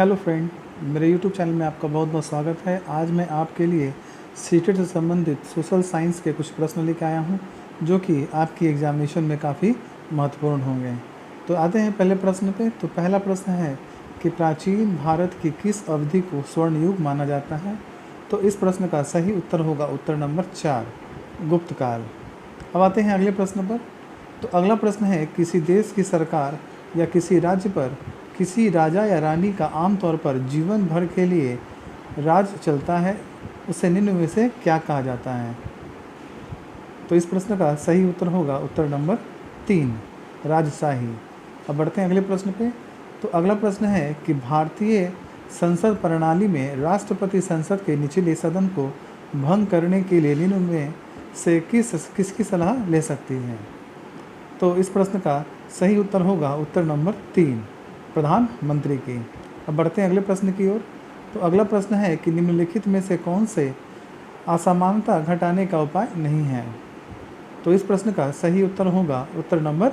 Hello friend, मेरे YouTube channel में आपका बहुत बहुत स्वागत है। आज मैं आपके लिए सीटेट से संबंधित सोशल साइंस के कुछ प्रश्न लेकर आया हूं, जो कि आपकी एग्जामिनेशन में काफ़ी महत्वपूर्ण होंगे। तो आते हैं पहले प्रश्न पे। तो पहला प्रश्न है कि प्राचीन भारत की किस अवधि को स्वर्ण युग माना जाता है? तो इस प्रश्न का सही उत्तर होगा उत्तर नंबर 4, गुप्त काल। अब आते हैं अगले प्रश्न पर। तो अगला प्रश्न है, किसी देश की सरकार या किसी राज्य पर किसी राजा या रानी का आमतौर पर जीवन भर के लिए राज चलता है, उसे निम्न में से क्या कहा जाता है? तो इस प्रश्न का सही उत्तर होगा उत्तर नंबर 3, राजशाही। अब बढ़ते हैं अगले प्रश्न पे। तो अगला प्रश्न है कि भारतीय संसद प्रणाली में राष्ट्रपति संसद के निचले सदन को भंग करने के लिए निम्न में से किसकी सलाह ले सकती है? तो इस प्रश्न का सही उत्तर होगा उत्तर नंबर 3, प्रधानमंत्री की। अब बढ़ते हैं अगले प्रश्न की ओर। तो अगला प्रश्न है कि निम्नलिखित में से कौन से असमानता घटाने का उपाय नहीं है? तो इस प्रश्न का सही उत्तर होगा उत्तर नंबर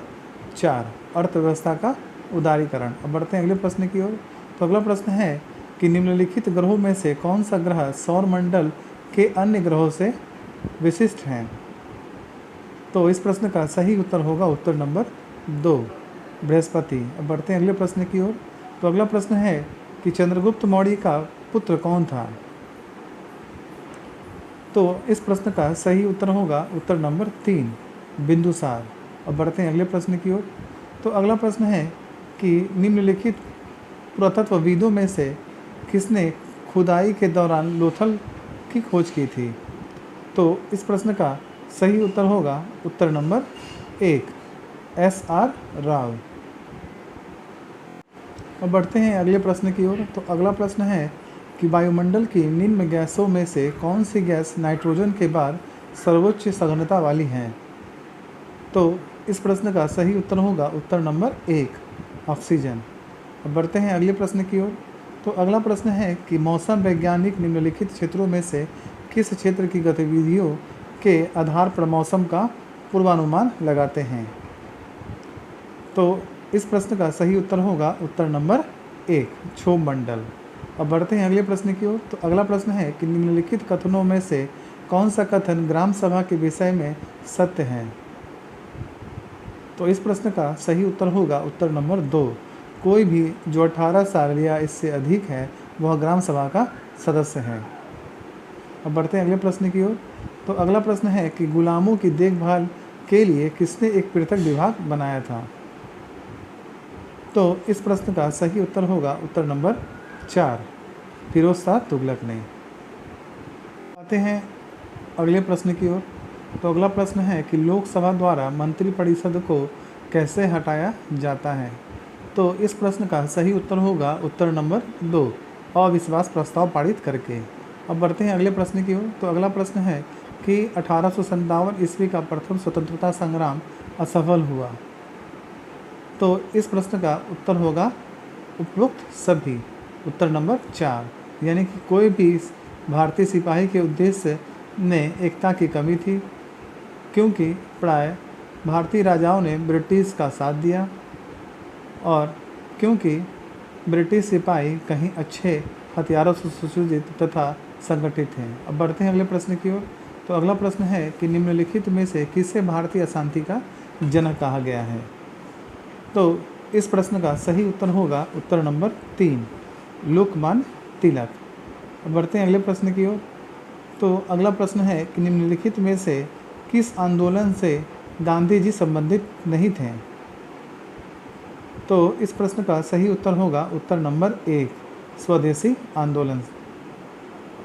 4, अर्थव्यवस्था का उदारीकरण। अब बढ़ते हैं अगले प्रश्न की ओर। तो अगला प्रश्न है कि निम्नलिखित ग्रहों में से कौन सा ग्रह सौर मंडल के अन्य ग्रहों से विशिष्ट हैं? तो इस प्रश्न का सही उत्तर होगा उत्तर नंबर 2, बृहस्पति। अब बढ़ते हैं अगले प्रश्न की ओर। तो अगला प्रश्न है कि चंद्रगुप्त मौर्य का पुत्र कौन था? तो इस प्रश्न का सही उत्तर होगा उत्तर नंबर 3, बिंदुसार। अब बढ़ते हैं अगले प्रश्न की ओर। तो अगला प्रश्न है कि निम्नलिखित पुरातत्वविदों में से किसने खुदाई के दौरान लोथल की खोज की थी? तो इस प्रश्न का सही उत्तर होगा उत्तर नंबर 1, SR राव। अब बढ़ते हैं अगले प्रश्न की ओर। तो अगला प्रश्न है कि वायुमंडल की निम्न गैसों में से कौन सी गैस नाइट्रोजन के बाद सर्वोच्च सघनता वाली है? तो इस प्रश्न का सही उत्तर होगा उत्तर नंबर 1, ऑक्सीजन। अब बढ़ते हैं अगले प्रश्न की ओर। तो अगला प्रश्न है कि मौसम वैज्ञानिक निम्नलिखित क्षेत्रों में से किस क्षेत्र की गतिविधियों के आधार पर मौसम का पूर्वानुमान लगाते हैं? तो इस प्रश्न का सही उत्तर होगा उत्तर नंबर 1, क्षोभ मंडल। अब बढ़ते हैं अगले प्रश्न की ओर। तो अगला प्रश्न है कि निम्नलिखित कथनों में से कौन सा कथन ग्राम सभा के विषय में सत्य है? तो इस प्रश्न का सही उत्तर होगा उत्तर नंबर 2, कोई भी जो 18 साल या इससे अधिक है वह ग्राम सभा का सदस्य है। अब बढ़ते हैं अगले प्रश्न की ओर। तो अगला प्रश्न है कि गुलामों की देखभाल के लिए किसने एक पृथक विभाग बनाया था? तो इस प्रश्न का सही उत्तर होगा उत्तर नंबर 4, फिरोज शाह तुगलक ने। आते हैं अगले प्रश्न की ओर। तो अगला प्रश्न है कि लोकसभा द्वारा मंत्रिपरिषद को कैसे हटाया जाता है? तो इस प्रश्न का सही उत्तर होगा उत्तर नंबर 2, अविश्वास प्रस्ताव पारित करके। अब बढ़ते हैं अगले प्रश्न की ओर। तो अगला प्रश्न है कि 1857 ईस्वी का प्रथम स्वतंत्रता संग्राम असफल हुआ। तो इस प्रश्न का उत्तर होगा उपरोक्त सभी, उत्तर नंबर 4, यानी कि कोई भी भारतीय सिपाही के उद्देश्य में एकता की कमी थी, क्योंकि प्राय भारतीय राजाओं ने ब्रिटिश का साथ दिया और क्योंकि ब्रिटिश सिपाही कहीं अच्छे हथियारों से सुसज्जित तथा संगठित हैं। अब बढ़ते हैं अगले प्रश्न की ओर। तो अगला प्रश्न है कि निम्नलिखित में से किसे भारतीय अशांति का जनक कहा गया है? तो इस प्रश्न का सही उत्तर होगा उत्तर नंबर 3, लोकमान्य तिलक। अब बढ़ते हैं अगले प्रश्न की ओर। तो अगला प्रश्न है कि निम्नलिखित में से किस आंदोलन से गांधी जी संबंधित नहीं थे? तो इस प्रश्न का सही उत्तर होगा उत्तर नंबर 1, स्वदेशी आंदोलन।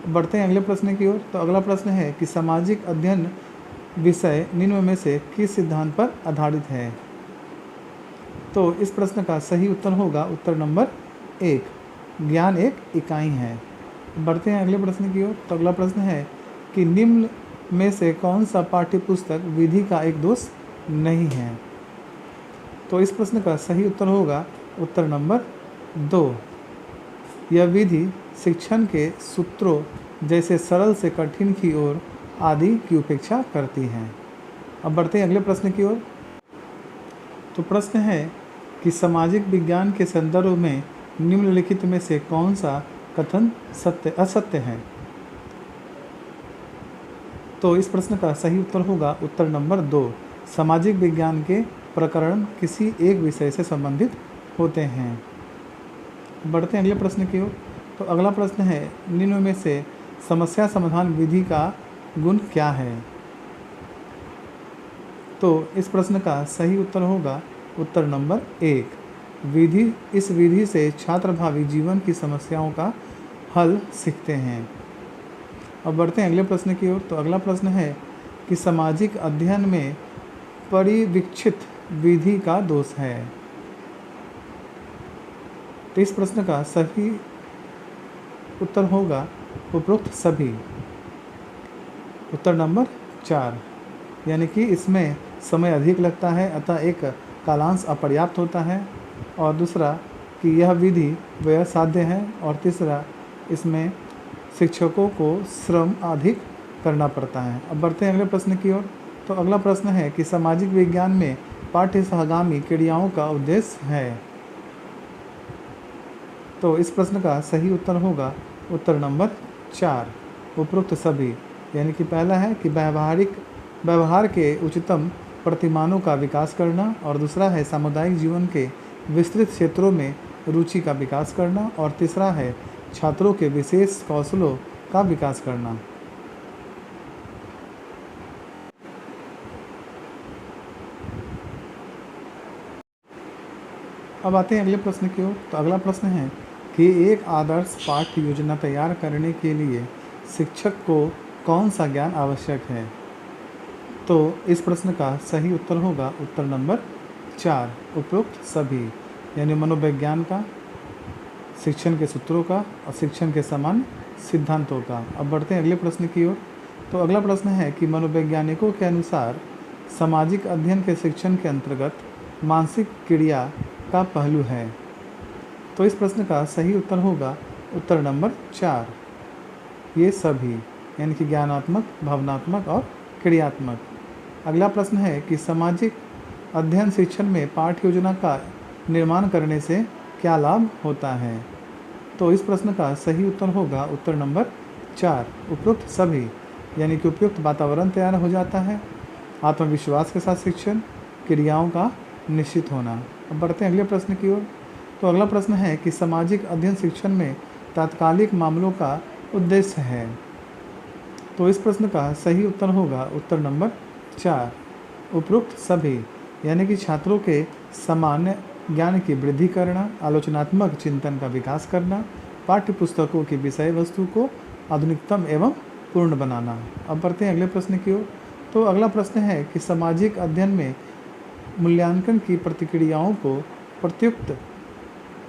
बढ़ते हैं अगले प्रश्न की ओर। तो अगला प्रश्न है कि सामाजिक अध्ययन विषय निम्न में से किस सिद्धांत पर आधारित है? तो इस प्रश्न का सही उत्तर होगा उत्तर नंबर 1, ज्ञान एक इकाई है। बढ़ते हैं अगले प्रश्न की ओर। तो अगला प्रश्न है कि निम्न में से कौन सा पाठ्यपुस्तक विधि का एक दोष नहीं है? तो इस प्रश्न का सही उत्तर होगा उत्तर नंबर 2, यह विधि शिक्षण के सूत्रों जैसे सरल से कठिन की ओर आदि की उपेक्षा करती है। अब बढ़ते हैं अगले प्रश्न की ओर। तो प्रश्न है कि सामाजिक विज्ञान के संदर्भ में निम्नलिखित में से कौन सा कथन असत्य है? तो इस प्रश्न का सही उत्तर होगा उत्तर नंबर 2। सामाजिक विज्ञान के प्रकरण किसी एक विषय से संबंधित होते हैं। बढ़ते हैं अगले प्रश्न की ओर। तो अगला प्रश्न है, निम्न में से समस्या समाधान विधि का गुण क्या है? तो इस प्रश्न का सही उत्तर होगा उत्तर नंबर 1। इस विधि से छात्र भावी जीवन की समस्याओं का हल सीखते हैं। अब बढ़ते हैं अगले प्रश्न की ओर। तो अगला प्रश्न है कि सामाजिक अध्ययन में परिवीक्षित विधि का दोष है। तो इस प्रश्न का सही उत्तर होगा उपरोक्त सभी। उत्तर नंबर 4, यानी कि इसमें समय अधिक लगता है, अतः एक कालांश अपर्याप्त होता है, और दूसरा कि यह विधि व्यय साध्य है, और तीसरा इसमें शिक्षकों को श्रम अधिक करना पड़ता है। अब बढ़ते हैं अगले प्रश्न की ओर। तो अगला प्रश्न है कि सामाजिक विज्ञान में पाठ्य सहगामी क्रियाओं का उद्देश्य है। तो इस प्रश्न का सही उत्तर होगा उत्तर नंबर 4, उपरोक्त सभी। यानी कि पहला है कि व्यवहार के उच्चतम प्रतिमानों का विकास करना, और दूसरा है सामुदायिक जीवन के विस्तृत क्षेत्रों में रुचि का विकास करना, और तीसरा है छात्रों के विशेष कौशलों का विकास करना। अब आते हैं अगले प्रश्न की ओर। तो अगला प्रश्न है कि एक आदर्श पाठ्य योजना तैयार करने के लिए शिक्षक को कौन सा ज्ञान आवश्यक है? तो इस प्रश्न का सही उत्तर होगा उत्तर नंबर 4, उपरोक्त सभी। यानी मनोविज्ञान का, शिक्षण के सूत्रों का, और शिक्षण के समान सिद्धांतों का। अब बढ़ते हैं अगले प्रश्न की ओर। तो अगला प्रश्न है कि मनोवैज्ञानिकों के अनुसार सामाजिक अध्ययन के शिक्षण के अंतर्गत मानसिक क्रिया का पहलू है। तो इस प्रश्न का सही उत्तर होगा उत्तर नंबर 4, ये सभी, यानी कि ज्ञानात्मक, भावनात्मक और क्रियात्मक। अगला प्रश्न है कि सामाजिक अध्ययन शिक्षण में पाठ्य योजना का निर्माण करने से क्या लाभ होता है? तो इस प्रश्न का सही उत्तर होगा उत्तर नंबर 4, उपरोक्त सभी। यानी कि उपयुक्त वातावरण तैयार हो जाता है, आत्मविश्वास के साथ शिक्षण, क्रियाओं का निश्चित होना। अब बढ़ते हैं अगले प्रश्न की ओर। तो अगला प्रश्न है कि सामाजिक अध्ययन शिक्षण में तात्कालिक मामलों का उद्देश्य है। तो इस प्रश्न का सही उत्तर होगा उत्तर नंबर 4, उपरोक्त सभी। यानी कि छात्रों के सामान्य ज्ञान की वृद्धि करना, आलोचनात्मक चिंतन का विकास करना, पाठ्य पुस्तकों की विषय वस्तु को आधुनिकतम एवं पूर्ण बनाना। अब बढ़ते हैं अगले प्रश्न की ओर। तो अगला प्रश्न है कि सामाजिक अध्ययन में मूल्यांकन की प्रतिक्रियाओं को प्रत्युक्त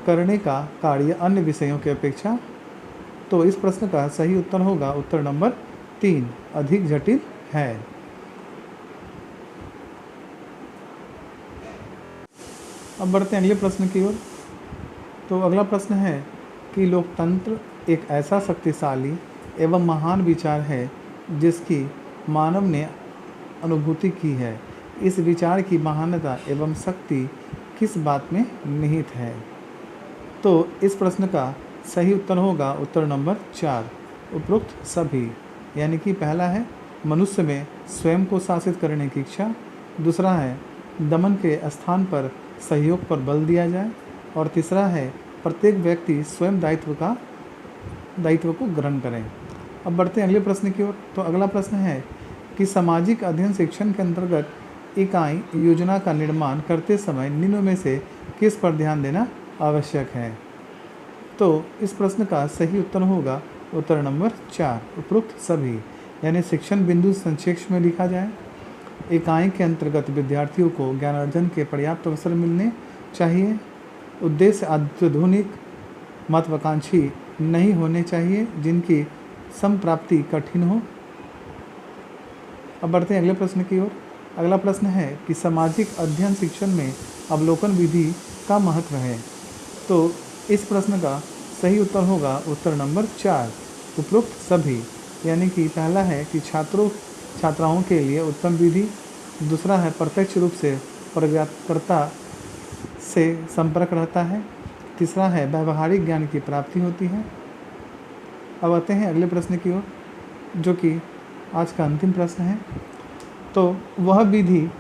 करने का कार्य अन्य विषयों की अपेक्षा। तो इस प्रश्न का सही उत्तर होगा उत्तर नंबर 3, अधिक जटिल है। अब बढ़ते हैं अगले प्रश्न की ओर। तो अगला प्रश्न है कि लोकतंत्र एक ऐसा शक्तिशाली एवं महान विचार है जिसकी मानव ने अनुभूति की है। इस विचार की महानता एवं शक्ति किस बात में निहित है? तो इस प्रश्न का सही उत्तर होगा उत्तर नंबर 4, उपरोक्त सभी। यानी कि पहला है मनुष्य में स्वयं को शासित करने की इच्छा, दूसरा है दमन के स्थान पर सहयोग पर बल दिया जाए, और तीसरा है प्रत्येक व्यक्ति स्वयं दायित्व को ग्रहण करें। अब बढ़ते हैं अगले प्रश्न की ओर। तो अगला प्रश्न है कि सामाजिक अध्ययन शिक्षण के अंतर्गत इकाई योजना का निर्माण करते समय निम्न में से किस पर ध्यान देना आवश्यक है? तो इस प्रश्न का सही उत्तर होगा उत्तर नंबर 4, उपरोक्त सभी। यानी शिक्षण बिंदु संक्षेप में लिखा जाए, इकाई के अंतर्गत विद्यार्थियों को ज्ञानार्जन के पर्याप्त अवसर मिलने चाहिए, उद्देश्य अत्याधुनिक महत्वाकांक्षी नहीं होने चाहिए जिनकी संप्राप्ति कठिन हो। अब बढ़ते हैं अगले प्रश्न की ओर। अगला प्रश्न है कि सामाजिक अध्ययन शिक्षण में अवलोकन विधि का महत्व है। तो इस प्रश्न का सही उत्तर होगा उत्तर नंबर 4, उपरोक्त सभी। यानी कि पहला है कि छात्राओं के लिए उत्तम विधि, दूसरा है प्रत्यक्ष रूप से प्रज्ञातकर्ता से संपर्क रहता है, तीसरा है व्यावहारिक ज्ञान की प्राप्ति होती है। अब आते हैं अगले प्रश्न की ओर, जो कि आज का अंतिम प्रश्न है। तो वह विधि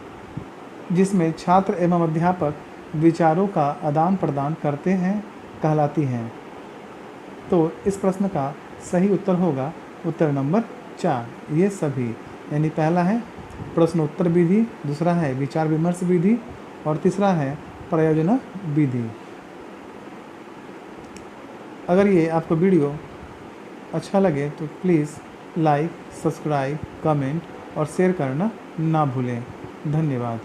जिसमें छात्र एवं अध्यापक विचारों का आदान प्रदान करते हैं कहलाती है। तो इस प्रश्न का सही उत्तर होगा उत्तर नंबर 4, ये सभी। यानी पहला है प्रश्नोत्तर विधि, दूसरा है विचार विमर्श विधि और तीसरा है प्रयोजन विधि। अगर ये आपको वीडियो अच्छा लगे तो प्लीज़ लाइक, सब्सक्राइब, कमेंट और शेयर करना ना भूलें। धन्यवाद।